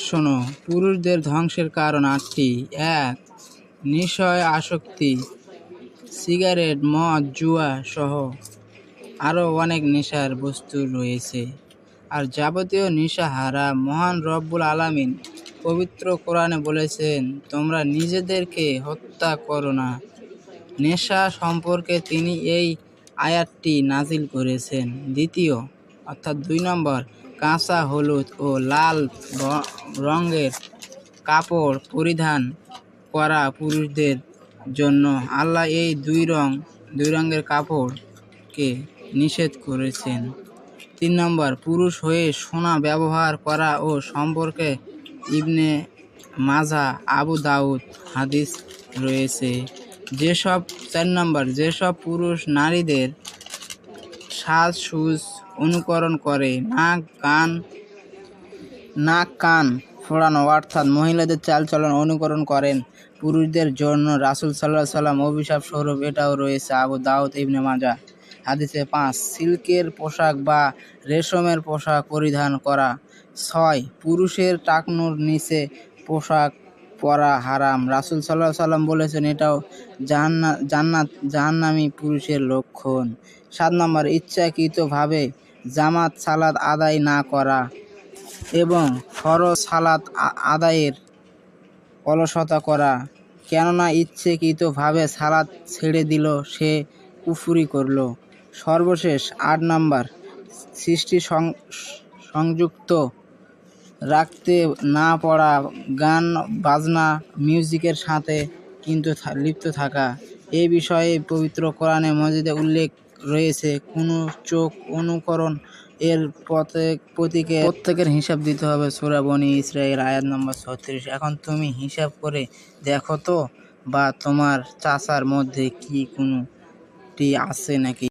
শোনো, পুরুষদের ধ্বংসের কারণ ৮টি। ১. নিশয় আসক্তি, সিগারেট, মদ, জুয়া সহ আরও অনেক নেশার বস্তু রয়েছে। আর যাবতীয় নেশা হারাম। মহান রব্বুল আলামিন পবিত্র কোরআনে বলেছেন, তোমরা নিজেদেরকে হত্যা করো না। নেশা সম্পর্কে তিনি এই আয়াতটি নাজিল করেছেন। দ্বিতীয় অর্থাৎ ২ নম্বর, কাঁচা হলুদ ও লাল রঙের কাপড় পরিধান করা পুরুষদের জন্য। আল্লাহ এই দুই রঙের কাপড়কে নিষেধ করেছেন। ৩ নম্বর, পুরুষ হয়ে সোনা ব্যবহার করা ও সম্পর্কে ইবনে মাজাহ, আবু দাউদ হাদিস রয়েছে। ৪ নম্বর, যেসব পুরুষ নারীদের সাজসুজ অনুকরণ করে, নাক কান ফোড়ানো অর্থাৎ মহিলাদের চালচলন অনুকরণ করেন, পুরুষদের জন্য রাসূল সাল্লাল্লাহু আলাইহি ওয়াসাল্লাম অভিশাপ স্বরূপ এটাও রয়েছে। আবু দাউদ, ইবনে মাজাহ হাদিসে। ৫. সিল্কের পোশাক বা রেশমের পোশাক পরিধান করা। ৬. পুরুষের টাকনুর নিচে পোশাক পরা হারাম। রাসূল সাল্লাল্লাহু আলাইহি ওয়াসাল্লাম বলেছেন, এটাও জাহান্নামী পুরুষের লক্ষণ। ৭ নম্বর, ইচ্ছাকৃতভাবে জামাত সালাত আদায় না করা এবং ফরজ সালাত আদায়ের অলসতা করা। কেননা ইচ্ছাকৃতভাবে সালাত ছেড়ে দিল সে কুফরি করল। সর্বশেষ ৮ নম্বর, সৃষ্টি সংযুক্ত রাখতে না পারা, গান বাজনা মিউজিকের সাথে কিন্তু লিপ্ত থাকা। এ বিষয়ে পবিত্র কোরআনে মজিদে উল্লেখ রয়েছে। কোনো চোখ অনুকরণ এর প্রত্যেকের হিসাব দিতে হবে। সূরা বনী ইসরাঈল আয়াত নম্বর ৩৬। এখন তুমি হিসাব করে দেখো তো, বা তোমার চাচার মধ্যে কি কোনোটি আছে নাকি।